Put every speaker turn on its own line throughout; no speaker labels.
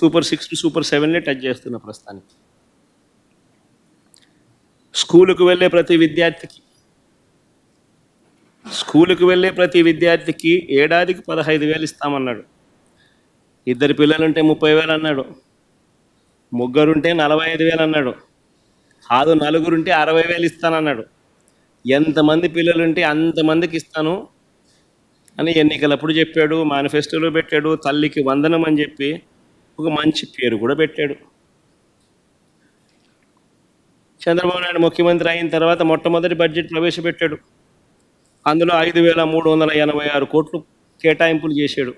Super 6 to super 7లే touch చేస్తున్న ప్రస్తుతానికి. స్కూలుకు వెళ్ళే ప్రతి విద్యార్థికి ఏడాదికి 15,000 ఇస్తామన్నాడు. 2 పిల్లలుంటే 30,000 అన్నాడు. 3 ఉంటే 45,000 అన్నాడు. కాదు 4 ఉంటే 60,000 ఇస్తానన్నాడు. ఎంతమంది పిల్లలుంటే అంతమందికి ఇస్తాను అని ఎన్నికలప్పుడు చెప్పాడు, మేనిఫెస్టోలో పెట్టాడు. తల్లికి వందనం అని చెప్పి ఒక మంచి పేరు కూడా పెట్టాడు. చంద్రబాబు నాయుడు ముఖ్యమంత్రి అయిన తర్వాత మొట్టమొదటి బడ్జెట్ ప్రవేశపెట్టాడు. అందులో 5,386 కోట్లు కేటాయింపులు చేశాడు.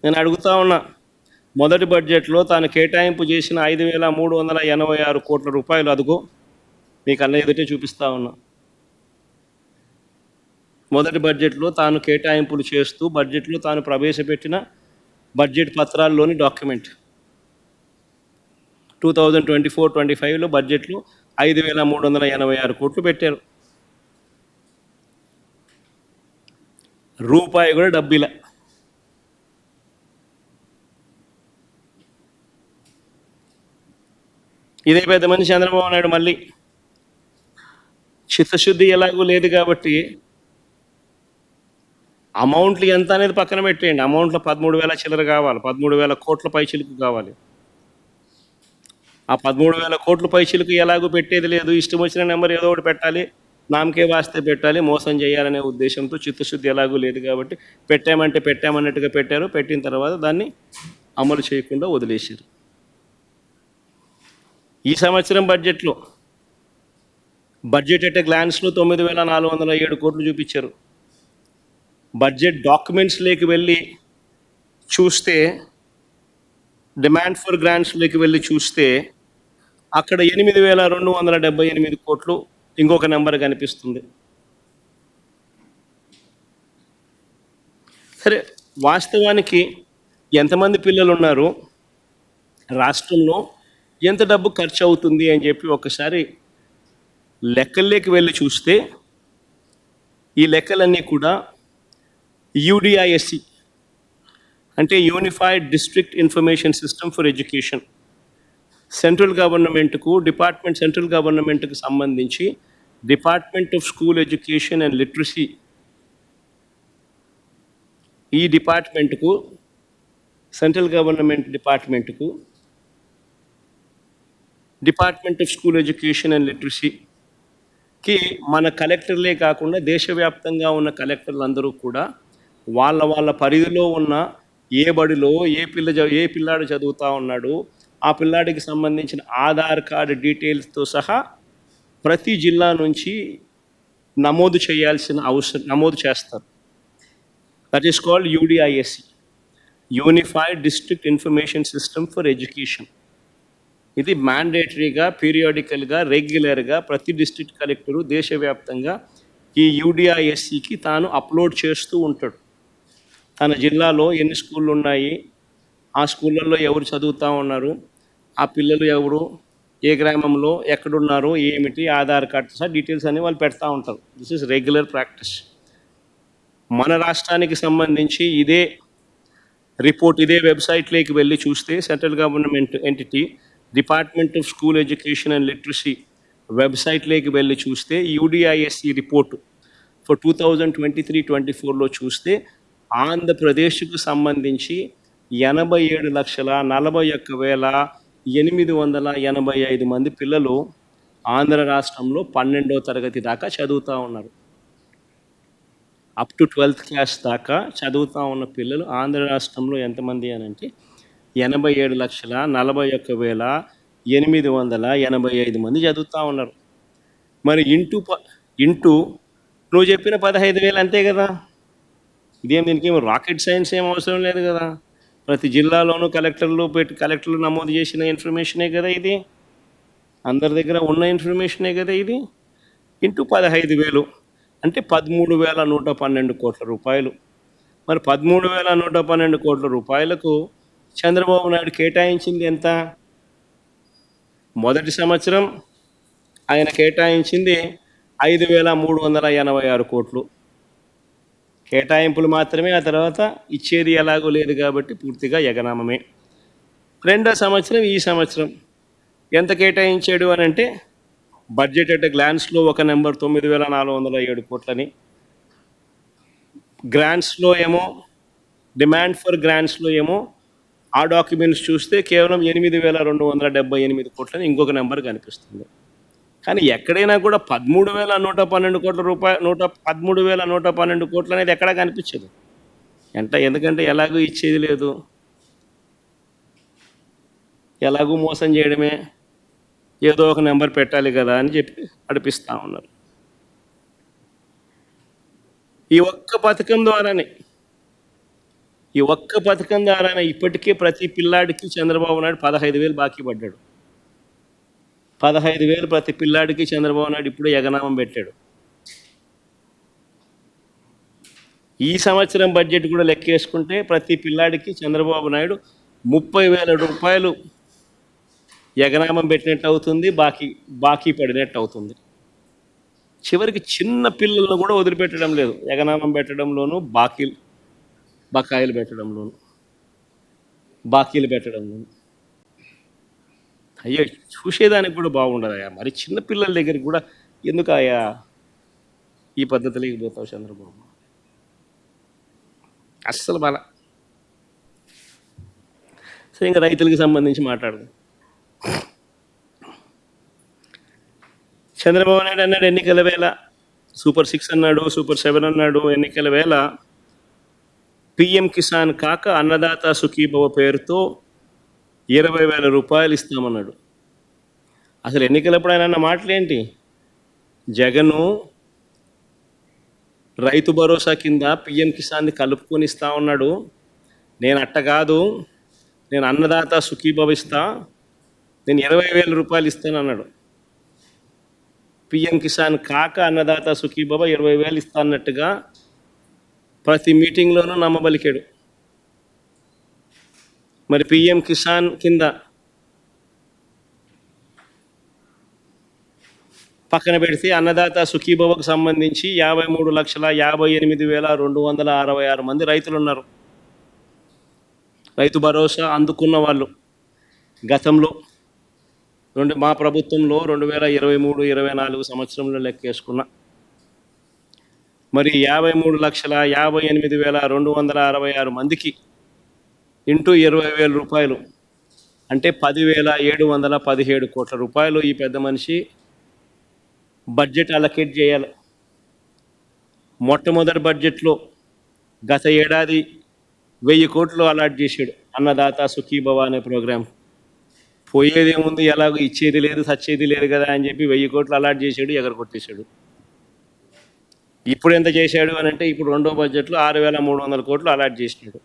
నేను అడుగుతా ఉన్నా, మొదటి బడ్జెట్లో తాను కేటాయింపు చేసిన 5,386 కోట్ల రూపాయలు అదుగో మీకు అన్న ఎదుటే చూపిస్తా ఉన్నా. మొదటి బడ్జెట్లో తాను కేటాయింపులు చేస్తూ బడ్జెట్లో తాను ప్రవేశపెట్టిన బడ్జెట్ పత్రాల్లోని డాక్యుమెంట్ 2024-25లో బడ్జెట్లో 5,386 కోట్లు పెట్టారు. రూపాయి కూడా డబ్బిలా. ఇదే పెద్ద మనిషి చంద్రబాబు నాయుడు మళ్ళీ చిత్తశుద్ధి ఎలాగూ లేదు కాబట్టి అమౌంట్లు ఎంత అనేది పక్కన పెట్టేయండి. అమౌంట్లో 13,000 చిల్లర కావాలి, 13,000 కోట్ల పైచిలుకు కావాలి. ఆ 13,000 కోట్ల పైచిలుకు ఎలాగూ పెట్టేది లేదు. ఇష్టం వచ్చిన నెంబర్ ఏదో ఒకటి పెట్టాలి, నామకే వాస్తే పెట్టాలి, మోసం చేయాలనే ఉద్దేశంతో చిత్తశుద్ధి ఎలాగూ లేదు కాబట్టి పెట్టామంటే పెట్టామన్నట్టుగా పెట్టారు. పెట్టిన తర్వాత దాన్ని అమలు చేయకుండా వదిలేశారు. ఈ సంవత్సరం బడ్జెట్ ఎట్ గ్లాన్స్లో 9,407 కోట్లు చూపించారు. బడ్జెట్ డాక్యుమెంట్స్లోకి వెళ్ళి చూస్తే, డిమాండ్ ఫర్ గ్రాంట్స్లోకి వెళ్ళి చూస్తే అక్కడ 8,278 కోట్లు ఇంకొక నెంబర్ కనిపిస్తుంది. సరే, వాస్తవానికి ఎంతమంది పిల్లలు ఉన్నారు, రాష్ట్రంలో ఎంత డబ్బు ఖర్చు అవుతుంది అని చెప్పి ఒకసారి లెక్కల్లోకి వెళ్ళి చూస్తే ఈ లెక్కలన్నీ కూడా యూడిఐఎస్సి అంటే unified district information system for education, central గవర్నమెంట్కి సంబంధించి department of school education and literacy, ఈ డిపార్ట్మెంట్కు central government department of school education and లిటరసీకి మన కలెక్టర్లే కాకుండా దేశవ్యాప్తంగా ఉన్న కలెక్టర్లు అందరూ కూడా వాళ్ళ పరిధిలో ఉన్న ఏ బడిలో ఏ పిల్లాడు చదువుతూ ఉన్నాడు, ఆ పిల్లాడికి సంబంధించిన ఆధార్ కార్డు డీటెయిల్స్తో సహా ప్రతి జిల్లా నుంచి నమోదు చేస్తారు. That is called యూడిఐఎస్సి, unified district information system for education. ఇది మ్యాండేటరీగా, పీరియాడికల్గా, రెగ్యులర్గా ప్రతి డిస్ట్రిక్ట్ కలెక్టరు దేశవ్యాప్తంగా ఈ యూడిఐఎస్సికి తాను అప్లోడ్ చేస్తూ ఉంటాడు. తన జిల్లాలో ఎన్ని స్కూళ్ళు ఉన్నాయి, ఆ స్కూళ్ళల్లో ఎవరు చదువుతూ ఉన్నారు, ఆ పిల్లలు ఎవరు, ఏ గ్రామంలో ఎక్కడున్నారు, ఏమిటి, ఆధార్ కార్డు సహా డీటెయిల్స్ అన్ని వాళ్ళు పెడతా ఉంటారు. This is regular practice. మన రాష్ట్రానికి సంబంధించి ఇదే రిపోర్ట్ ఇదే వెబ్సైట్లోకి వెళ్ళి చూస్తే, central government entity department of school education and literacy వెబ్సైట్లోకి వెళ్ళి చూస్తే యూడిఐఎస్సి రిపోర్టు ఫర్ 2023-24లో చూస్తే ఆంధ్రప్రదేశ్కు సంబంధించి 87,41,885 మంది పిల్లలు ఆంధ్ర రాష్ట్రంలో 12వ తరగతి దాకా చదువుతూ ఉన్నారు. అప్ టు 12th క్లాస్ దాకా చదువుతూ ఉన్న పిల్లలు ఆంధ్ర రాష్ట్రంలో ఎంతమంది అని అంటే 87,41,885 మంది చదువుతూ ఉన్నారు. మరి ఇంటూ నువ్వు చెప్పిన 15,000 అంతే కదా. దీనికి రాకెట్ సైన్స్ ఏం అవసరం లేదు కదా. ప్రతి జిల్లాలోనూ కలెక్టర్లు నమోదు చేసిన ఇన్ఫర్మేషనే కదా ఇది, అందరి దగ్గర ఉన్న ఇన్ఫర్మేషనే కదా ఇది. ఇంటూ 15,000 అంటే 13,112 కోట్ల రూపాయలు. మరి 13,112 కోట్ల రూపాయలకు చంద్రబాబు నాయుడు కేటాయించింది ఎంత? మొదటి సంవత్సరం ఆయన కేటాయించింది 5,386 కోట్లు. కేటాయింపులు మాత్రమే, ఆ తర్వాత ఇచ్చేది ఎలాగో లేదు కాబట్టి పూర్తిగా ఎగనామమే. రెండో సంవత్సరం ఈ సంవత్సరం ఎంత కేటాయించాడు అని అంటే బడ్జెట్ అట్ గ్లాన్స్లో ఒక నెంబర్ 9,407 కోట్లని, గ్రాంట్స్లో ఏమో డిమాండ్ ఫర్ గ్రాంట్స్లో ఏమో ఆ డాక్యుమెంట్స్ చూస్తే కేవలం 8,278 కోట్లని ఇంకొక నెంబర్ కనిపిస్తుంది. కానీ ఎక్కడైనా కూడా 13,112 కోట్ల రూపాయలు 13,112 కోట్లు అనేది ఎక్కడా కనిపించదు. ఎందుకంటే ఎలాగూ ఇచ్చేది లేదు, ఎలాగూ మోసం చేయడమే, ఏదో ఒక నెంబర్ పెట్టాలి కదా అని చెప్పి నడిపిస్తూ ఉన్నారు. ఈ ఒక్క పథకం ద్వారానే ఇప్పటికే ప్రతి పిల్లాడికి చంద్రబాబు నాయుడు 15,000 బాకీ పడ్డాడు. 15,000 ప్రతి పిల్లాడికి చంద్రబాబు నాయుడు ఇప్పుడే ఎగనామం పెట్టాడు. ఈ సంవత్సరం బడ్జెట్ కూడా లెక్కేసుకుంటే ప్రతి పిల్లాడికి చంద్రబాబు నాయుడు 30,000 రూపాయలు ఎగనామం పెట్టినట్టు అవుతుంది, బాకీ పడినట్టు అవుతుంది. చివరికి చిన్న పిల్లలను కూడా వదిలిపెట్టడం లేదు, ఎగనామం పెట్టడంలోనూ బకాయిలు పెట్టడంలోనూ. అయ్యో, చూసేదానికి కూడా బాగుండదయ్యా, మరి చిన్న పిల్లల దగ్గరికి కూడా ఎందుకు అయ్యా ఈ పద్ధతిలోకి పోతావు చంద్రబాబు? అస్సలు బాల. సరే, ఇంకా రైతులకు సంబంధించి మాట్లాడదాం. చంద్రబాబు నాయుడు అన్నాడు ఎన్నికల వేళ సూపర్ 6 అన్నాడు, సూపర్ 7 అన్నాడు. ఎన్నికల వేళ పిఎం కిసాన్ కాక అన్నదాత సుఖీభవ పేరుతో 20,000 రూపాయలు ఇస్తామన్నాడు. అసలు ఎన్నికలప్పుడు ఆయన అన్న మాటలేంటి? జగను రైతు భరోసా కింద పిఎం కిసాన్ని కలుపుకొని ఇస్తా ఉన్నాడు, నేను అట్ట కాదు, నేను అన్నదాత సుఖీభవ ఇస్తా, నేను 20,000 రూపాయలు ఇస్తాను అన్నాడు. పిఎం కిసాన్ కాక అన్నదాత సుఖీభవ 20,000 ఇస్తా అన్నట్టుగా ప్రతి మీటింగ్లోనూ నమ్మబలికాడు. మరి పిఎం కిసాన్ కింద పక్కన పెడితే అన్నదాత సుఖీభవకు సంబంధించి 53,58,266 మంది రైతులు ఉన్నారు. రైతు భరోసా అందుకున్న వాళ్ళు గతంలో మా ప్రభుత్వంలో 2023-24 సంవత్సరంలో లెక్కేసుకున్న మరి 53,58,266 మందికి ఇంటూ 20,000 రూపాయలు అంటే 10,717 కోట్ల రూపాయలు ఈ పెద్ద మనిషి బడ్జెట్ అలొకేట్ చేయాలి. మొట్టమొదటి బడ్జెట్లో గత ఏడాది 1,000 కోట్లు అలాట్ చేశాడు అన్నదాత సుఖీభవ అనే ప్రోగ్రాం. పోయేదేముంది, ఎలాగో ఇచ్చేది లేదు, సచ్చేది లేదు కదా అని చెప్పి 1,000 కోట్లు అలాట్ చేశాడు, ఎగరగొట్టేశాడు. ఇప్పుడు ఎంత చేశాడు అని అంటే ఇప్పుడు రెండో బడ్జెట్లో 6,300 కోట్లు అలాట్ చేసినాడు.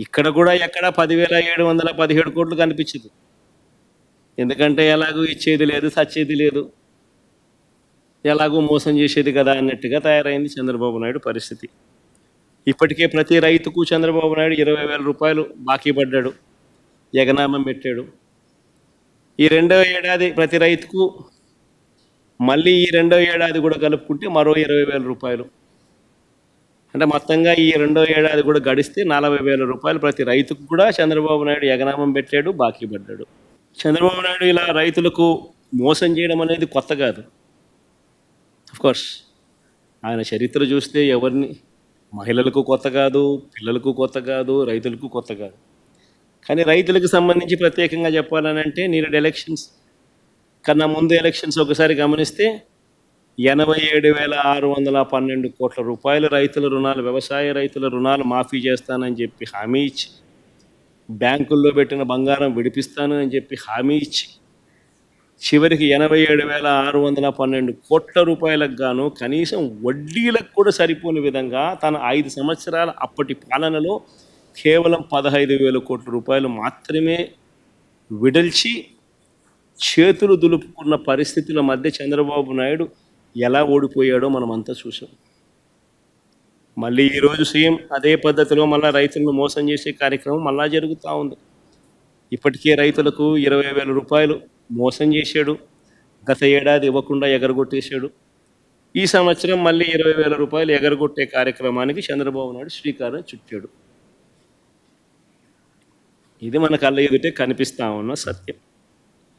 ఇక్కడ కూడా ఎక్కడ 10,717 కోట్లు కనిపించదు. ఎందుకంటే ఎలాగో ఇచ్చేది లేదు, సచ్చేది లేదు, ఎలాగో మోసం చేసేది కదా అన్నట్టుగా తయారైంది చంద్రబాబు నాయుడు పరిస్థితి. ఇప్పటికే ప్రతి రైతుకు చంద్రబాబు నాయుడు 20,000 రూపాయలు బాకీ పడ్డాడు, ఎగనామం పెట్టాడు. ఈ రెండో ఏడాది ప్రతి రైతుకు మళ్ళీ ఈ రెండో ఏడాది కూడా కలుపుకుంటే మరో 20,000 రూపాయలు. అంటే మొత్తంగా ఈ రెండో ఏడాది కూడా గడిస్తే 40,000 రూపాయలు ప్రతి రైతుకు కూడా చంద్రబాబు నాయుడు ఎగనామం పెట్టాడు, బాకీ పడ్డాడు. చంద్రబాబు నాయుడు ఇలా రైతులకు మోసం చేయడం అనేది కొత్త కాదు. కోర్స్ ఆయన చరిత్ర చూస్తే మహిళలకు కొత్త కాదు, పిల్లలకు కొత్త కాదు, రైతులకు కొత్త కాదు. కానీ రైతులకు సంబంధించి ప్రత్యేకంగా చెప్పాలని అంటే నీరు ఎలక్షన్స్ కన్నా ముందు ఎలక్షన్స్ ఒకసారి గమనిస్తే 87,612 కోట్ల రూపాయలు రైతుల రుణాలు, వ్యవసాయ రైతుల రుణాలు మాఫీ చేస్తానని చెప్పి హామీ ఇచ్చి, బ్యాంకుల్లో పెట్టిన బంగారం విడిపిస్తాను అని చెప్పి హామీ ఇచ్చి, చివరికి 87,612 కోట్ల రూపాయలకు గాను కనీసం వడ్డీలకు కూడా సరిపోని విధంగా తన 5 సంవత్సరాల అప్పటి పాలనలో కేవలం 15,000 కోట్ల రూపాయలు మాత్రమే విడల్చి చేతులు దులుపుకున్న పరిస్థితుల మధ్య చంద్రబాబు నాయుడు ఎలా ఓడిపోయాడో మనమంతా చూసాం. మళ్ళీ ఈరోజు సీఎం అదే పద్ధతిలో మళ్ళీ రైతులను మోసం చేసే కార్యక్రమం మళ్ళా జరుగుతూ ఉంది. ఇప్పటికే రైతులకు 20,000 రూపాయలు మోసం చేశాడు, గత ఏడాది ఇవ్వకుండా ఎగరగొట్టేశాడు. ఈ సంవత్సరం మళ్ళీ 20,000 రూపాయలు ఎగరగొట్టే కార్యక్రమానికి చంద్రబాబు నాయుడు శ్రీకారం చుట్టాడు. ఇది మన కళ్ళ ఎదుటే కనిపిస్తా ఉన్న సత్యం.